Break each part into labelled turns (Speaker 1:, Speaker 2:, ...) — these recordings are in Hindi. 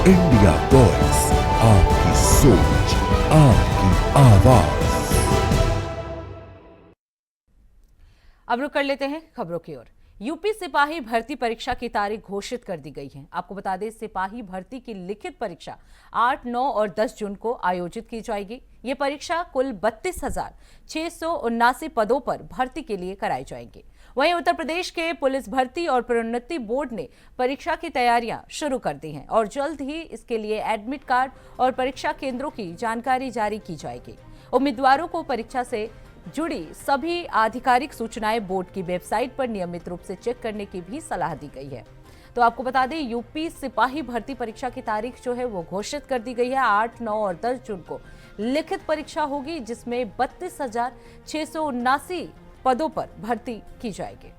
Speaker 1: इंडिया वॉइस, आपकी सोच, आपकी आवाज।
Speaker 2: अब रुक कर लेते हैं खबरों की ओर। यूपी सिपाही भर्ती परीक्षा की तारीख घोषित कर दी गई है। आपको बता दें, सिपाही भर्ती की लिखित परीक्षा 8, 9 और 10 जून को आयोजित की जाएगी। ये परीक्षा कुल 32,679 पदों पर भर्ती के लिए कराई जाएंगी। वहीं उत्तर प्रदेश के पुलिस भर्ती और प्रोन्नति बोर्ड ने परीक्षा की तैयारियां शुरू कर दी हैं और जल्द ही इसके लिए एडमिट कार्ड और परीक्षा केंद्रों की जानकारी जारी की जाएगी। उम्मीदवारों को परीक्षा से जुड़ी सभी आधिकारिक सूचनाएं बोर्ड की वेबसाइट पर नियमित रूप से चेक करने की भी सलाह दी गई है। तो आपको बता दें, यूपी सिपाही भर्ती परीक्षा की तारीख जो है वो घोषित कर दी गई है। 8, 9 और 10 जून को लिखित परीक्षा होगी, जिसमें 32,679 पदों पर भर्ती की जाएगी।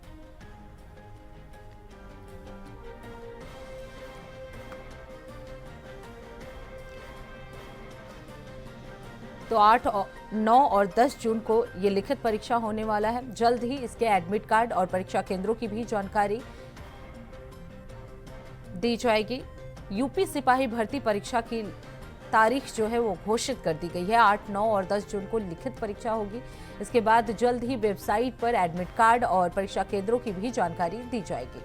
Speaker 2: तो 8, 9 और 10 जून को ये लिखित परीक्षा होने वाला है। जल्द ही इसके एडमिट कार्ड और परीक्षा केंद्रों की भी जानकारी दी जाएगी। यूपी सिपाही भर्ती परीक्षा की तारीख जो है वो घोषित कर दी गई है। 8, 9 और 10 जून को लिखित परीक्षा होगी। इसके बाद जल्द ही वेबसाइट पर एडमिट कार्ड और परीक्षा केंद्रों की भी जानकारी दी जाएगी।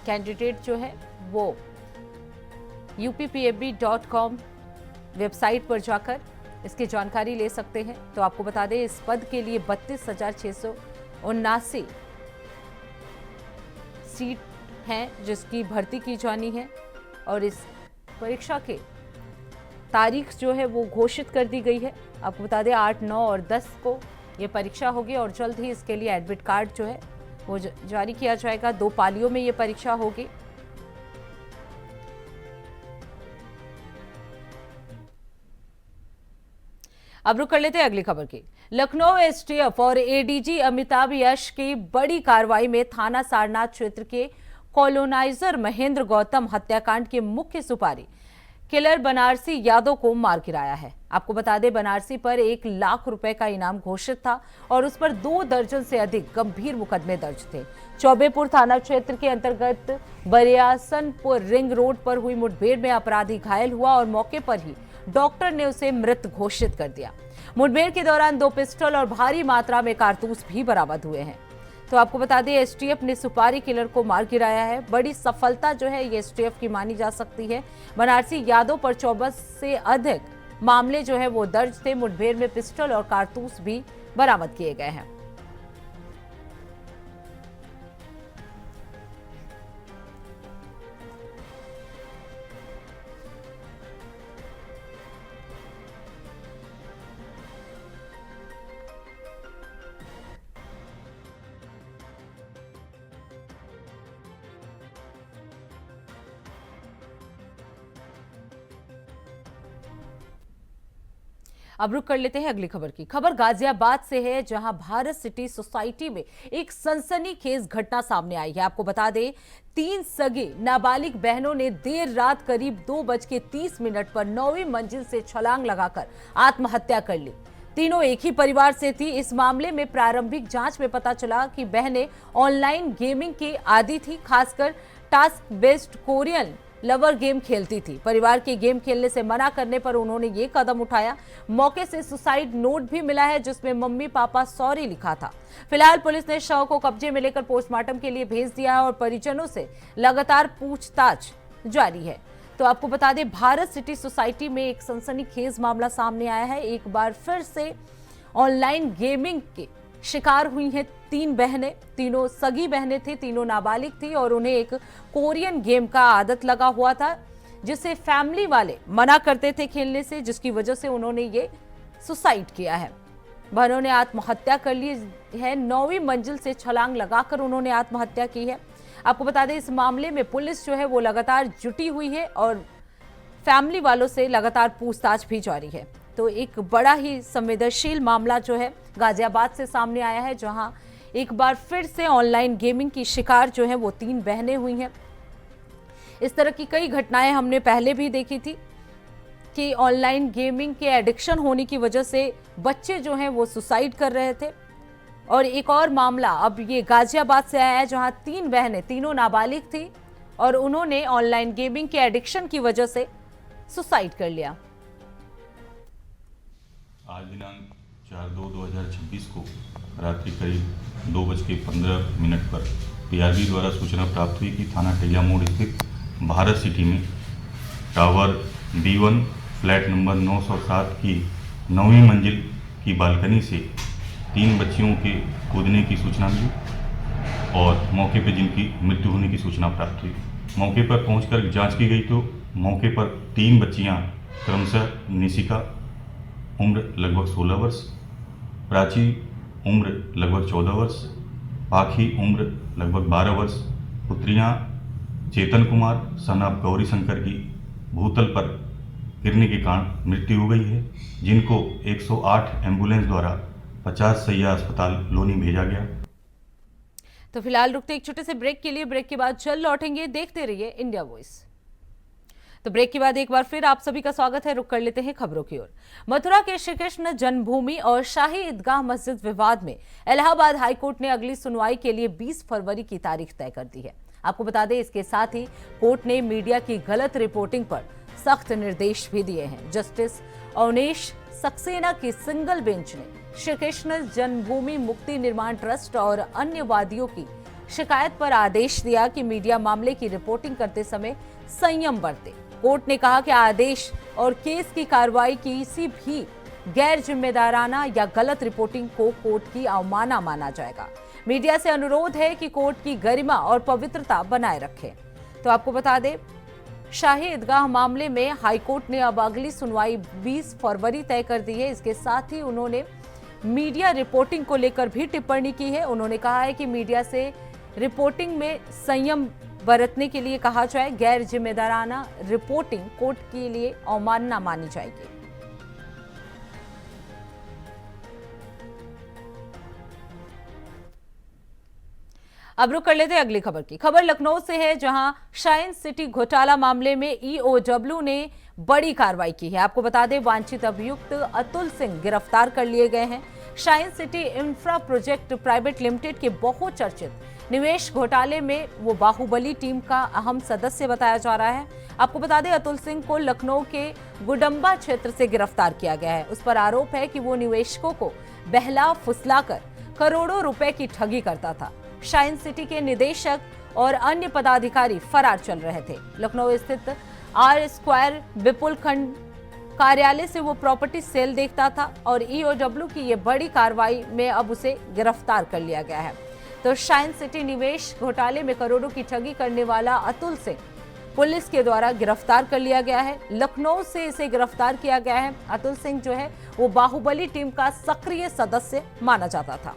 Speaker 2: कैंडिडेट जो है वो uppab.com वेबसाइट पर जाकर इसकी जानकारी ले सकते हैं। तो आपको बता दें, इस पद के लिए 32,679 सीट हैं जिसकी भर्ती की जानी है और इस परीक्षा के तारीख जो है वो घोषित कर दी गई है। आपको बता दें, 8, 9 और 10 को ये परीक्षा होगी और जल्द ही इसके लिए एडमिट कार्ड जो है वो जारी किया जाएगा। 2 पालियों में ये परीक्षा होगी। अब रुक कर लेते हैं अगली खबर की। लखनऊ एसटीएफ और एडीजी अमिताभ यश की बड़ी कार्रवाई में थाना सारनाथ क्षेत्र के कॉलोनाइजर महेंद्र गौतम हत्याकांड के मुख्य सुपारी किलर बनारसी यादव को मार गिराया है। आपको बता दें, बनारसी पर 1 लाख रुपए का इनाम घोषित था और उस पर 2 दर्जन से अधिक गंभीर मुकदमे दर्ज थे। चौबेपुर थाना क्षेत्र के अंतर्गत बरियासनपुर रिंग रोड पर हुई मुठभेड़ में अपराधी घायल हुआ और मौके पर ही डॉक्टर ने उसे मृत घोषित कर दिया। मुठभेड़ के दौरान 2 पिस्टल और भारी मात्रा में कारतूस भी बरामद हुए हैं। तो आपको बता दें, एसटीएफ ने सुपारी किलर को मार गिराया है। बड़ी सफलता जो है ये एसटीएफ की मानी जा सकती है। बनारसी यादव पर 24 से अधिक मामले जो है वो दर्ज थे। मुठभेड़ में पिस्टल और कारतूस भी बरामद किए गए हैं। अब रुक कर लेते हैं अगली खबर की। खबर गाजियाबाद से है, जहां भारत सिटी सोसाइटी में एक सनसनीखेज घटना सामने आई है। आपको बता दें, 3 सगे नाबालिग बहनों ने देर रात करीब 2:30 पर 9वीं मंजिल से छलांग लगाकर आत्महत्या कर ली। तीनों एक ही परिवार से थी। इस मामले में प्रारंभिक जांच में पता चला कि बहनें ऑनलाइन गेमिंग की आदी थी, खासकर task based Korean lover game खेलती थी। परिवार के गेम खेलने से मना करने पर उन्होंने ये कदम उठाया। मौके से सुसाइड नोट भी मिला है जिसमें मम्मी पापा सॉरी लिखा था। फिलहाल पुलिस ने शव को कब्जे में लेकर पोस्टमार्टम के लिए भेज दिया है और परिजनों से लगातार पूछताछ जारी है। तो आपको बता दें, भारत सिटी सोसाइटी में एक सनसनीखेज मामला सामने आया है। एक बार फिर से ऑनलाइन गेमिंग के शिकार हुई हैं 3 बहनें। तीनों सगी बहनें थी, तीनों नाबालिग थी और उन्हें एक कोरियन गेम का आदत लगा हुआ था, जिसे फैमिली वाले मना करते थे खेलने से, जिसकी वजह से उन्होंने ये सुसाइड किया है। बहनों ने आत्महत्या कर ली है। 9वीं मंजिल से छलांग लगाकर उन्होंने आत्महत्या की है। आपको बता दें, इस मामले में पुलिस जो है वो लगातार जुटी हुई है और फैमिली वालों से लगातार पूछताछ भी जारी है। तो एक बड़ा ही संवेदनशील मामला जो है गाजियाबाद से सामने आया है, जहां एक बार फिर से ऑनलाइन गेमिंग की शिकार जो है वो 3 बहनें हुई हैं। इस तरह की कई घटनाएं हमने पहले भी देखी थी कि ऑनलाइन गेमिंग के एडिक्शन होने की वजह से बच्चे जो हैं वो सुसाइड कर रहे थे। और एक और मामला अब ये गाजियाबाद से आया है, जहां 3 बहनें, तीनों नाबालिग थी और उन्होंने ऑनलाइन गेमिंग के एडिक्शन की वजह से सुसाइड कर लिया।
Speaker 3: आज दिनांक 4/2/2026 को रात्रि करीब 2:15 पर पीआरबी द्वारा सूचना प्राप्त हुई कि थाना टेलिया मोड़ स्थित भारत सिटी में टावर B1 फ्लैट नंबर 907 की 9वीं मंजिल की बालकनी से 3 बच्चियों के कूदने की सूचना मिली और मौके पर जिनकी मृत्यु होने की सूचना प्राप्त हुई। मौके पर पहुंचकर जांच की गई तो मौके पर 3 बच्चियां क्रमशः निशिका उम्र लगभग 16 वर्ष, प्राची उम्र लगभग 14 वर्ष, पाखी उम्र लगभग 12 वर्ष, पुत्रियां चेतन कुमार सन ऑफ गौरी शंकर की भूतल पर गिरने के कारण मृत्यु हो गई है, जिनको 108 एम्बुलेंस द्वारा 50 सैया अस्पताल लोनी भेजा गया।
Speaker 2: तो फिलहाल रुकते एक छोटे से ब्रेक के लिए, ब्रेक के बाद जल्द लौटेंगे। देखते रहिए इंडिया वॉइस। तो ब्रेक के बाद एक बार फिर आप सभी का स्वागत है। रुक कर लेते हैं खबरों की ओर। मथुरा के श्री कृष्ण जन्मभूमि और शाही ईदगाह मस्जिद विवाद में इलाहाबाद हाईकोर्ट ने अगली सुनवाई के लिए 20 फरवरी की तारीख तय कर दी है। आपको बता दें, इसके साथ ही कोर्ट ने मीडिया की गलत रिपोर्टिंग पर सख्त निर्देश भी दिए हैं। जस्टिस अवनीश सक्सेना की सिंगल बेंच ने श्री कृष्ण जन्मभूमि मुक्ति निर्माण ट्रस्ट और अन्य वादियों की शिकायत पर आदेश दिया कि मीडिया मामले की रिपोर्टिंग करते समय संयम बरते। कोर्ट ने कहा कि आदेश और केस की कार्रवाई किसी भी गैर जिम्मेदाराना या गलत रिपोर्टिंग को कोर्ट की अवमानना माना जाएगा। मीडिया से अनुरोध है कि कोर्ट की गरिमा और पवित्रता बनाए रखें। तो आपको बता दें, शाही ईदगाह मामले में हाईकोर्ट ने अब अगली सुनवाई 20 फरवरी तय कर दी है। इसके साथ ही उन्होंने मीडिया रिपोर्टिंग को लेकर भी टिप्पणी की है। उन्होंने कहा है कि मीडिया से रिपोर्टिंग में संयम बरतने के लिए कहा जाए। गैर जिम्मेदाराना रिपोर्टिंग कोर्ट के लिए अवमानना मानी जाएगी। अब रुक कर लेते हैं अगली खबर की। खबर लखनऊ से है, जहां शाइन सिटी घोटाला मामले में ईओडब्ल्यू ने बड़ी कार्रवाई की है। आपको बता दें, वांछित अभियुक्त अतुल सिंह गिरफ्तार कर लिए गए हैं। Shine city infra project private limited के बहुचर्चित निवेश घोटाले में वो बाहुबली टीम का अहम सदस्य बताया जा रहा है। आपको बता दें, अतुल सिंह को लखनऊ के गुडम्बा क्षेत्र से गिरफ्तार किया गया है। उस पर आरोप है कि वो निवेशकों को बहला फुसलाकर करोड़ों रुपए की ठगी करता था। शाइन सिटी के निदेशक और अन्य पदाधिकारी फरार चल रहे थे। लखनऊ स्थित आर स्क्वायर विपुल खंड कार्यालय से वो प्रॉपर्टी सेल देखता था और ईओडब्ल्यू की ये बड़ी कार्रवाई में अब उसे गिरफ्तार कर लिया गया है। तो शाइन सिटी निवेश घोटाले में करोड़ों की ठगी करने वाला अतुल सिंह पुलिस के द्वारा गिरफ्तार कर लिया गया है। लखनऊ से इसे गिरफ्तार किया गया है। अतुल सिंह जो है वो बाहुबली टीम का सक्रिय सदस्य माना जाता था।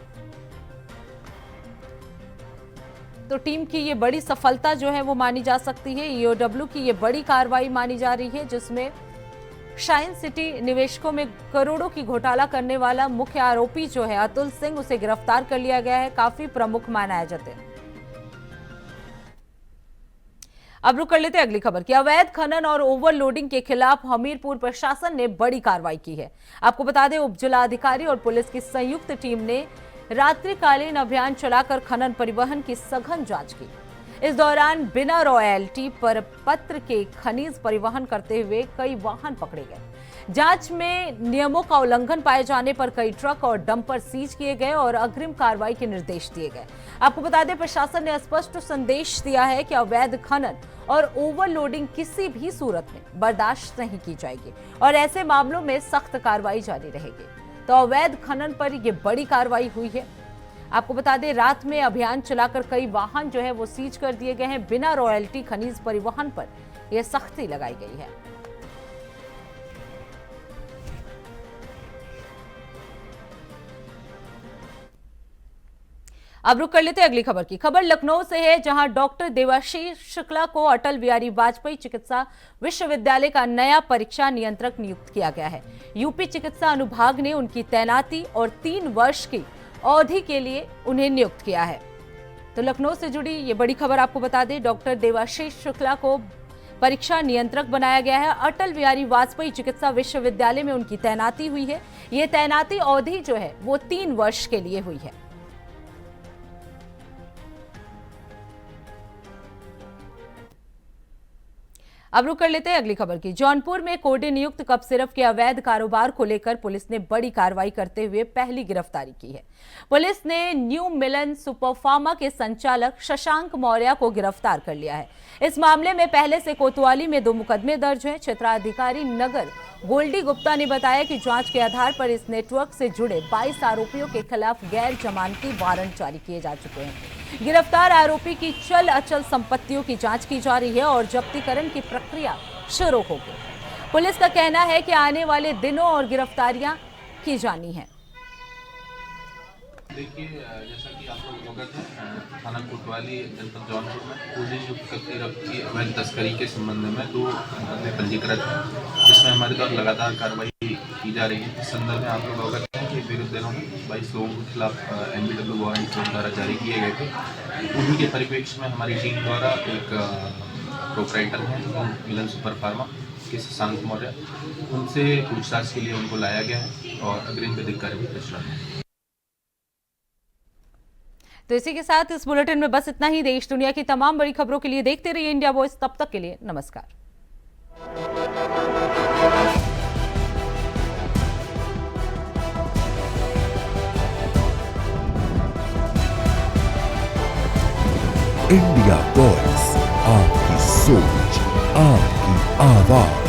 Speaker 2: तो टीम की ये बड़ी सफलता जो है वो मानी जा सकती है। ईओडब्ल्यू की ये बड़ी कार्रवाई मानी जा रही है, जिसमें शाइन सिटी निवेशकों में करोड़ों की घोटाला करने वाला मुख्य आरोपी जो है अतुल सिंह, उसे गिरफ्तार कर लिया गया है। काफी प्रमुख माना जाते हैं। अब रुक कर लेते हैं अगली खबर की। अवैध खनन और ओवरलोडिंग के खिलाफ हमीरपुर प्रशासन ने बड़ी कार्रवाई की है। आपको बता दें, उप जिलाधिकारी और पुलिस की संयुक्त टीम ने रात्रिकालीन अभियान चलाकर खनन परिवहन की सघन जांच की। इस दौरान बिना रॉयल्टी पर पत्र के खनिज परिवहन करते हुए कई वाहन पकड़े गए। जांच में नियमों का उल्लंघन पाए जाने पर कई ट्रक और डंपर सीज किए गए और अग्रिम कार्रवाई के निर्देश दिए गए। आपको बता दें, प्रशासन ने स्पष्ट संदेश दिया है कि अवैध खनन और ओवरलोडिंग किसी भी सूरत में बर्दाश्त नहीं की जाएगी और ऐसे मामलों में सख्त कार्रवाई जारी रहेगी। तो अवैध खनन पर यह बड़ी कार्रवाई हुई है। आपको बता दें, रात में अभियान चलाकर कई वाहन जो है वो सीज कर दिए गए हैं। बिना रॉयल्टी खनिज परिवहन पर यह सख्ती लगाई गई है। अब रुक कर लेते हैं अगली खबर की। खबर लखनऊ से है, जहां डॉक्टर देवाशीष शुक्ला को अटल बिहारी वाजपेयी चिकित्सा विश्वविद्यालय का नया परीक्षा नियंत्रक नियुक्त किया गया है। यूपी चिकित्सा अनुभाग ने उनकी तैनाती और 3 वर्ष की अवधि के लिए उन्हें नियुक्त किया है। तो लखनऊ से जुड़ी ये बड़ी खबर आपको बता दें, डॉक्टर देवाशीष शुक्ला को परीक्षा नियंत्रक बनाया गया है। अटल बिहारी वाजपेयी चिकित्सा विश्वविद्यालय में उनकी तैनाती हुई है। ये तैनाती अवधि जो है वो 3 वर्ष के लिए हुई है। अब रुक कर लेते हैं अगली खबर की। जौनपुर में कोडे नियुक्त कप सिरप के अवैध कारोबार को लेकर पुलिस ने बड़ी कार्रवाई करते हुए पहली गिरफ्तारी की है। पुलिस ने न्यू मिलन सुपर फार्मा के संचालक शशांक मौर्य को गिरफ्तार कर लिया है। इस मामले में पहले से कोतवाली में 2 मुकदमे दर्ज हैं। क्षेत्राधिकारी नगर गोल्डी गुप्ता ने बताया कि जांच के आधार पर इस नेटवर्क से जुड़े 22 आरोपियों के खिलाफ गैर जमानती वारंट जारी किए जा चुके हैं। गिरफ्तार आरोपी की चल अचल संपत्तियों की जांच की जा रही है और जब्तीकरण की प्रक्रिया शुरू हो गई। पुलिस का कहना है कि आने वाले दिनों और गिरफ्तारियां की जानी है।
Speaker 4: देखिए, जैसा कि आप लोग अवगत हैं, थाना कोतवाली जनपद जौनपुर में कोडे नियुक्त कप सिरप की अवैध तस्करी के संबंध में 2 मुकदमे पंजीकृत हैं, जिसमें हमारे द्वारा लगातार कार्रवाई की जा रही है। इस संदर्भ में आप लोग अवगत हैं कि विगत दिनों में 22 लोगों के खिलाफ NBW वारंट द्वारा जारी किए गए थे। उन्हीं के परिप्रेक्ष्य में हमारी टीम द्वारा एक प्रोपराइटर हैं मिलन सुपर फार्मा के शशांक मौर्य, उनसे पूछताछ के लिए उनको लाया गया है और अग्रिम विधिक कार्रवाई कर रही है।
Speaker 2: तो इसी के साथ इस बुलेटिन में बस इतना ही। देश दुनिया की तमाम बड़ी खबरों के लिए देखते रहिए इंडिया वॉइस। तब तक के लिए नमस्कार।
Speaker 1: इंडिया वॉइस, आपकी सोच, आपकी आवाज।